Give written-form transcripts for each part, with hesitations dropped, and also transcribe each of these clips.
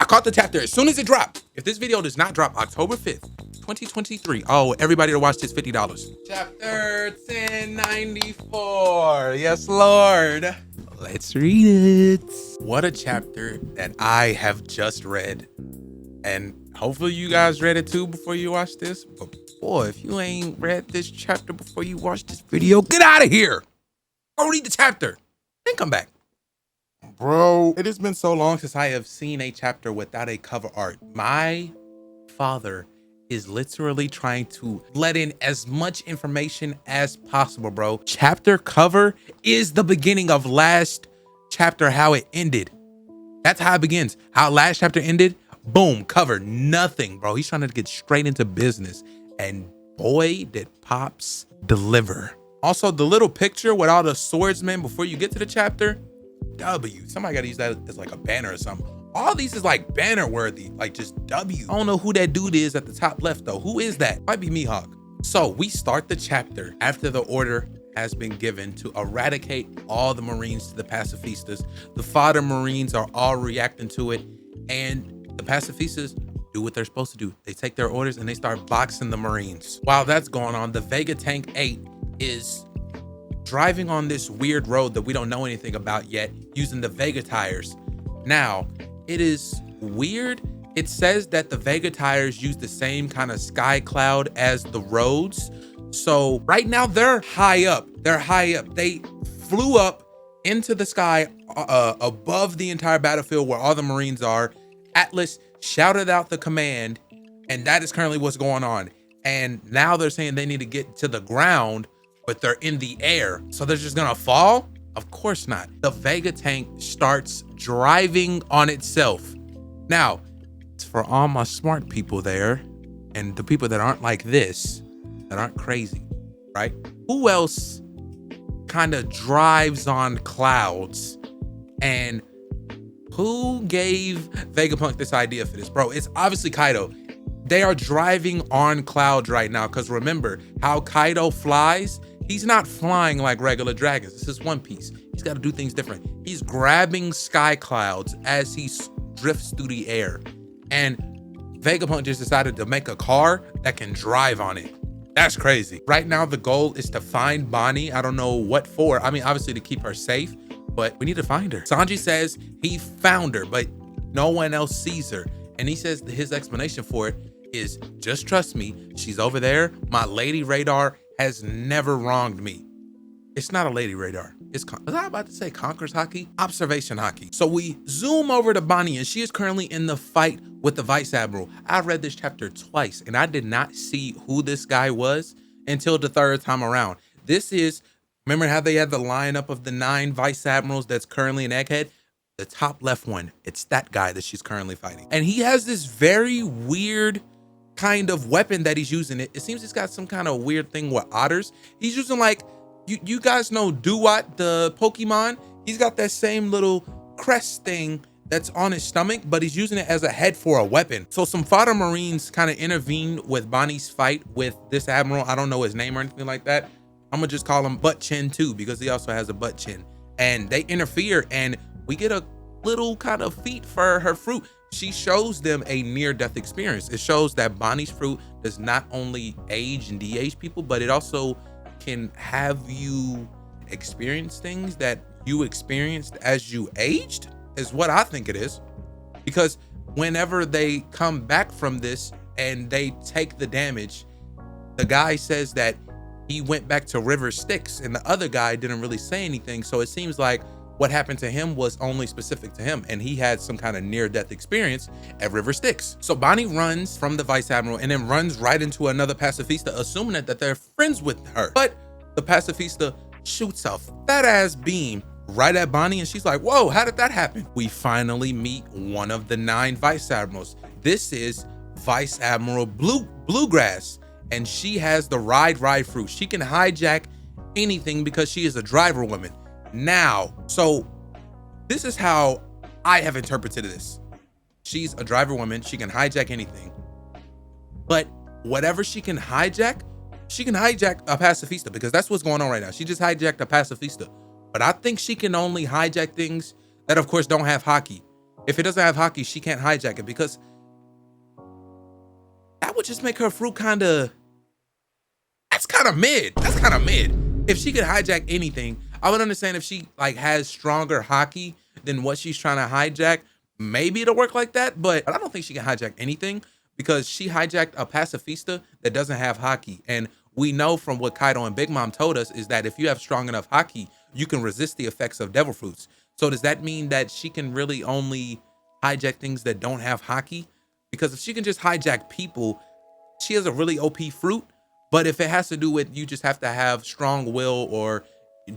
caught the chapter as soon as it dropped. If this video does not drop October 5th, 2023, oh, everybody to watch this $50. Chapter 1094. Yes, Lord. Let's read it. What a chapter that I have just read. And hopefully you guys read it too before you watch this. But boy, if you ain't read this chapter before you watch this video, get out of here. Go read the chapter, then come back. Bro, it has been so long since I have seen a chapter without a cover art. My father is literally trying to let in as much information as possible, bro. Chapter cover is the beginning of last chapter, how it ended. That's how it begins. How last chapter ended, boom, cover, nothing, bro. He's trying to get straight into business. And boy, did Pops deliver. Also, the little picture with all the swordsmen before you get to the chapter, W. Somebody gotta use that as like a banner or something. All these is like banner worthy, like just W. I don't know who that dude is at the top left though. Who is that? Might be Mihawk. So we start the chapter after the order has been given to eradicate all the Marines to the pacifistas. The fodder Marines are all reacting to it, and the pacifistas do what they're supposed to do. They take their orders and they start boxing the Marines. While that's going on, the Vega Tank 8 is driving on this weird road that we don't know anything about yet, using the Vega tires. Now, it is weird. It says that the Vega tires use the same kind of sky cloud as the roads. So right now they're high up. They're high up. They flew up into the sky above the entire battlefield where all the Marines are. Atlas shouted out the command, and that is currently what's going on. And now they're saying they need to get to the ground, but they're in the air. So they're just gonna fall? Of course not. The Vega tank starts driving on itself. Now, it's for all my smart people there and the people that aren't like this, that aren't crazy, right? Who else kind of drives on clouds? And who gave Vegapunk this idea for this? Bro, it's obviously Kaido. They are driving on clouds right now, because remember how Kaido flies? He's not flying like regular dragons. This is One Piece. He's got to do things different. He's grabbing sky clouds as he drifts through the air. And Vegapunk just decided to make a car that can drive on it. That's crazy. Right now, the goal is to find Bonnie. I don't know what for. I mean, obviously to keep her safe, but we need to find her. Sanji says he found her, but no one else sees her. And he says his explanation for it is, just trust me, she's over there. My lady radar has never wronged me. It's not a lady radar. Was I about to say Conqueror's Haki? Observation Haki. So we zoom over to Bonnie, and she is currently in the fight with the Vice Admiral. I read this chapter twice, and I did not see who this guy was until the third time around. This is, remember how they had the lineup of the 9 Vice Admirals that's currently in Egghead? The top left one, it's that guy that she's currently fighting. And he has this very weird kind of weapon that he's using. It seems he's got some kind of weird thing with otters. He's using, like, you guys know Duat, the Pokemon? He's got that same little crest thing that's on his stomach, but he's using it as a head for a weapon. So some fodder Marines kind of intervened with Bonnie's fight with this Admiral. I don't know his name or anything like that. I'm gonna just call him Butt Chin too, because he also has a butt chin. And they interfere, and we get a little kind of feat for her fruit. She shows them a near-death experience. It shows that Bonnie's fruit does not only age and de-age people, but it also can have you experience things that you experienced as you aged, is what I think it is. Because whenever they come back from this and they take the damage, the guy says that he went back to River Styx, and the other guy didn't really say anything. So it seems like what happened to him was only specific to him, and he had some kind of near-death experience at River Styx. So Bonnie runs from the Vice Admiral and then runs right into another pacifista, assuming that they're friends with her. But the pacifista shoots a fat-ass beam right at Bonnie, and she's like, whoa, how did that happen? We finally meet one of the 9 Vice Admirals. This is Vice Admiral Bluegrass, and she has the ride fruit. She can hijack anything because she is a driver woman. Now, so this is how I have interpreted this. She's a driver woman. She can hijack anything, but whatever she can hijack a pacifista, because that's what's going on right now. She just hijacked a pacifista, but I think she can only hijack things that of course don't have haki. If it doesn't have hockey, she can't hijack it, because that would just make her fruit kind of, that's kind of mid. That's kind of mid. If she could hijack anything, I would understand if she like has stronger hockey than what she's trying to hijack. Maybe it'll work like that, but I don't think she can hijack anything, because she hijacked a pacifista that doesn't have hockey. And we know from what Kaido and Big Mom told us is that if you have strong enough hockey, you can resist the effects of devil fruits. So does that mean that she can really only hijack things that don't have hockey? Because if she can just hijack people, she has a really OP fruit. But if it has to do with you just have to have strong will or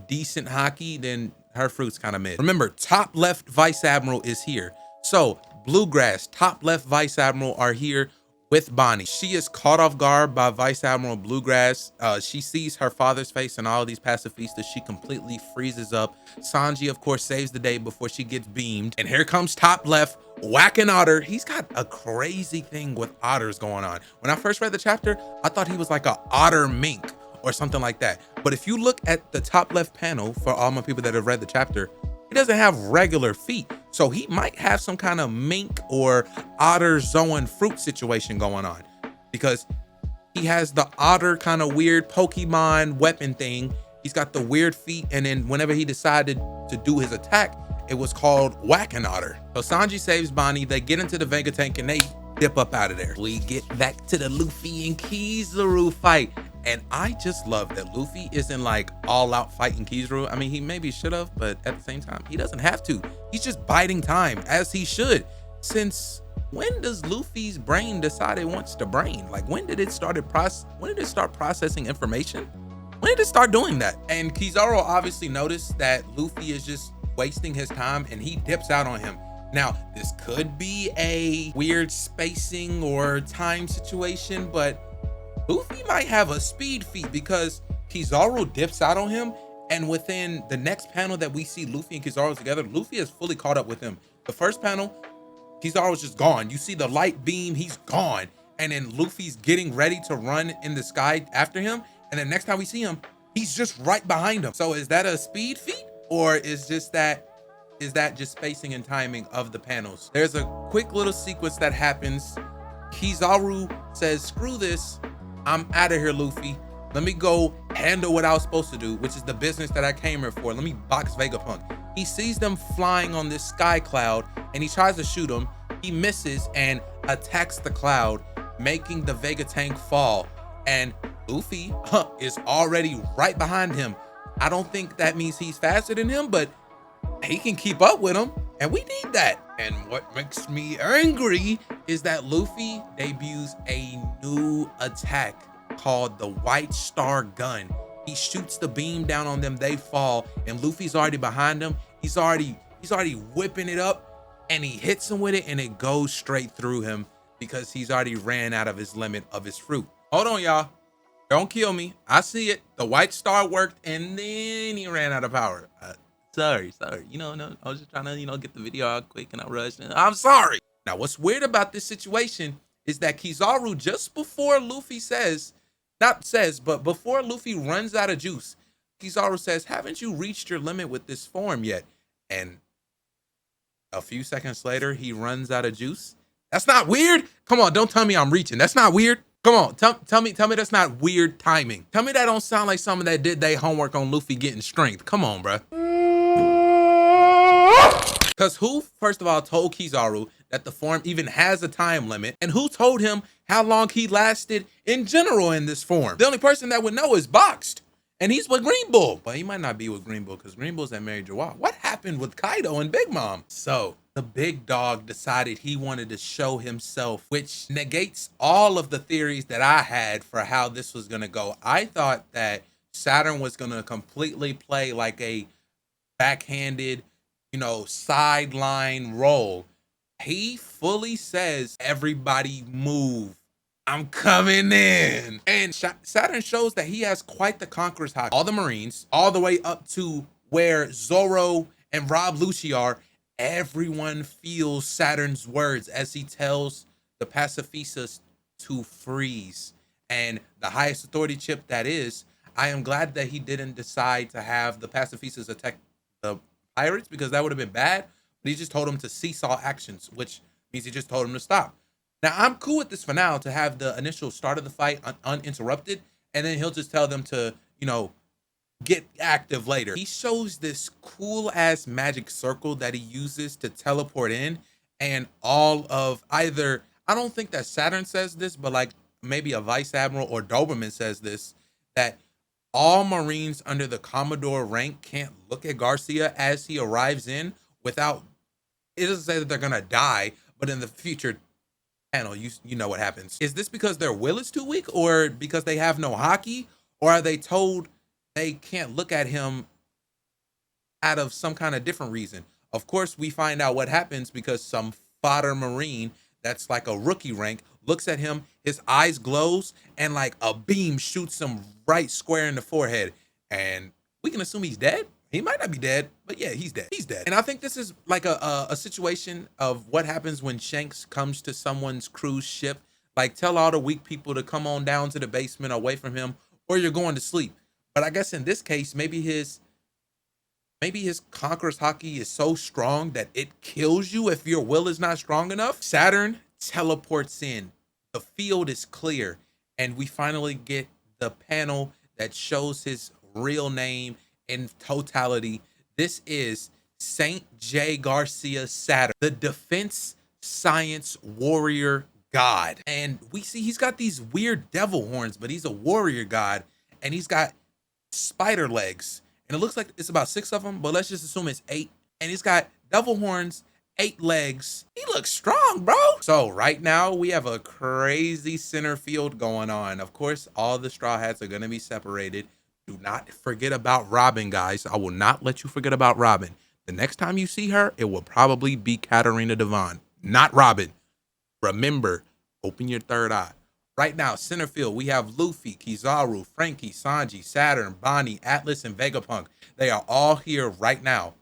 decent hockey, then her fruit's kind of mid. Remember, top left Vice Admiral is here. So Bluegrass, top left Vice Admiral are here with Bonnie. She is caught off guard by Vice Admiral Bluegrass. She sees her father's face and all of these pacifistas. She completely freezes up. Sanji, of course, saves the day before she gets beamed. And here comes top left, whacking Otter. He's got a crazy thing with otters going on. When I first read the chapter, I thought he was like a otter mink or something like that. But if you look at the top left panel, for all my people that have read the chapter, he doesn't have regular feet. So he might have some kind of mink or otter zoan fruit situation going on, because he has the otter kind of weird Pokemon weapon thing. He's got the weird feet. And then whenever he decided to do his attack, it was called Whacking Otter. So Sanji saves Bonnie. They get into the Vega tank and they dip up out of there. We get back to the Luffy and Kizaru fight. And I just love that Luffy isn't like all out fighting Kizaru. I mean, he maybe should have, but at the same time, he doesn't have to. He's just biding time, as he should. Since when does Luffy's brain decide it wants to brain? Like, when did it start processing information? When did it start doing that? And Kizaru obviously noticed that Luffy is just wasting his time and he dips out on him. Now, this could be a weird spacing or time situation, but Luffy might have a speed feat, because Kizaru dips out on him, and within the next panel that we see Luffy and Kizaru together, Luffy is fully caught up with him. The first panel, Kizaru's just gone. You see the light beam, he's gone. And then Luffy's getting ready to run in the sky after him. And then next time we see him, he's just right behind him. So is that a speed feat, or is that just spacing and timing of the panels? There's a quick little sequence that happens. Kizaru says, screw this, I'm out of here, Luffy. Let me go handle what I was supposed to do, which is the business that I came here for. Let me box Vegapunk. He sees them flying on this sky cloud and he tries to shoot them. He misses and attacks the cloud, making the Vega tank fall. And Luffy is already right behind him. I don't think that means he's faster than him, but he can keep up with him, and we need that. And what makes me angry is that Luffy debuts a new attack called the White Star Gun. He shoots the beam down on them, they fall, and Luffy's already behind him. He's already whipping it up, and he hits him with it, and it goes straight through him because he's already ran out of his limit of his fruit. Hold on, y'all. Don't kill me. I see it. The White Star worked, and then he ran out of power. Sorry. No, I was just trying to, get the video out quick and I rushed. I'm sorry. Now, what's weird about this situation is that Kizaru, just before Luffy but before Luffy runs out of juice, Kizaru says, haven't you reached your limit with this form yet? And a few seconds later, he runs out of juice. That's not weird. Come on, don't tell me I'm reaching. That's not weird. Come on, tell me that's not weird timing. Tell me that don't sound like someone that did their homework on Luffy getting strength. Come on, bruh. Because who, first of all, told Kizaru that the form even has a time limit? And who told him how long he lasted in general in this form? The only person that would know is Boxed. And he's with Green Bull. But he might not be with Green Bull because Green Bull's at Mary Jawar. What happened with Kaido and Big Mom? So the big dog decided he wanted to show himself, which negates all of the theories that I had for how this was going to go. I thought that Saturn was going to completely play like a backhanded, sideline role. He fully says, everybody move. I'm coming in. And Saturn shows that he has quite the conqueror's high. All the Marines, all the way up to where Zoro and Rob Lucci are, everyone feels Saturn's words as he tells the pacifistas to freeze. And the highest authority chip that is, I am glad that he didn't decide to have the pacifistas attack the pirates, because that would have been bad. But he just told him to cease all actions, which means he just told him to stop. Now, I'm cool with this for now, to have the initial start of the fight uninterrupted, and then he'll just tell them to, get active later. He shows this cool ass magic circle that he uses to teleport in, and all of either, I don't think that Saturn says this, but like maybe a Vice Admiral or Doberman says this, that all Marines under the Commodore rank can't look at Garcia as he arrives in without, it doesn't say that they're gonna die, but in the future panel, you know what happens. Is this because their will is too weak, or because they have no hockey, or are they told they can't look at him out of some kind of different reason? Of course, we find out what happens because some fodder Marine that's like a rookie rank looks at him, his eyes glows, and like a beam shoots him right square in the forehead. And we can assume he's dead. He might not be dead, but yeah, he's dead. He's dead. And I think this is like a situation of what happens when Shanks comes to someone's cruise ship. Like, tell all the weak people to come on down to the basement away from him, or you're going to sleep. But I guess in this case, maybe his conqueror's hockey is so strong that it kills you if your will is not strong enough. Saturn teleports in. The field is clear, and we finally get the panel that shows his real name in totality. This is Saint J. Garcia Saturn, the defense science warrior god. And we see he's got these weird devil horns, but he's a warrior god, and he's got spider legs. And it looks like it's about 6 of them, but let's just assume it's 8. And he's got devil horns, 8 legs. He looks strong, bro. So right now we have a crazy center field going on. Of course, all the Straw Hats are going to be separated. Do not forget about Robin, guys. I will not let you forget about Robin. The next time you see her, it will probably be Katarina Devon, not Robin. Remember, open your third eye. Right now, center field, we have Luffy, Kizaru, Frankie, Sanji, Saturn, Bonnie, Atlas, and Vegapunk. They are all here right now.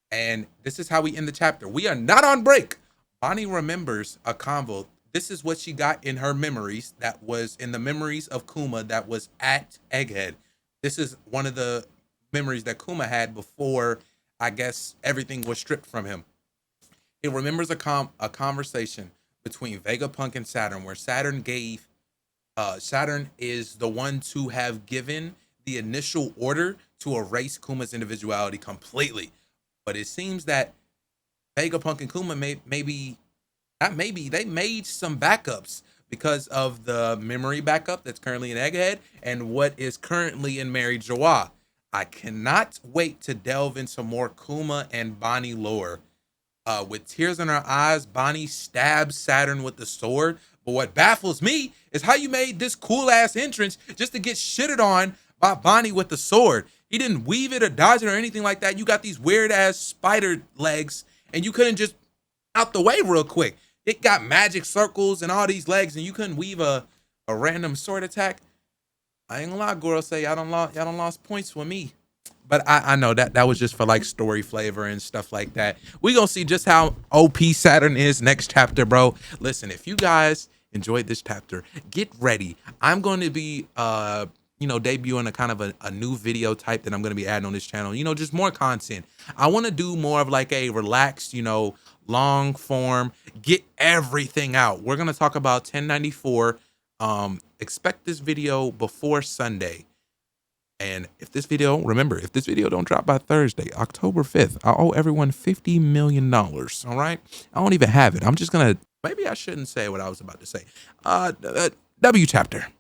And this is how we end the chapter. We are not on break. Bonnie remembers a convo. This is what she got in her memories that was in the memories of Kuma that was at Egghead. This is one of the memories that Kuma had before, I guess, everything was stripped from him. He remembers a conversation between Vegapunk and Saturn, where Saturn is the one to have given the initial order to erase Kuma's individuality completely. But it seems that Vegapunk and Kuma they made some backups because of the memory backup that's currently in Egghead and what is currently in Mary Joie. I cannot wait to delve into more Kuma and Bonnie lore. With tears in her eyes, Bonnie stabs Saturn with the sword. But what baffles me is how you made this cool ass entrance just to get shitted on by Bonnie with the sword. He didn't weave it or dodge it or anything like that. You got these weird ass spider legs and you couldn't just out the way real quick. It got magic circles and all these legs and you couldn't weave a random sword attack. I ain't gonna lie, gorosei, y'all done lost points with me. But I know that was just for like story flavor and stuff like that. We gonna see just how OP Saturn is next chapter, bro. Listen, if you guys enjoyed this chapter, get ready. I'm going to be debuting a kind of a new video type that I'm going to be adding on this channel. Just more content. I want to do more of like a relaxed, long form, get everything out. We're going to talk about 1094. Expect this video before Sunday. And if this video don't drop by Thursday, October 5th, I owe everyone $50 million. All right. I don't even have it. I'm just going to, maybe I shouldn't say what I was about to say. W chapter.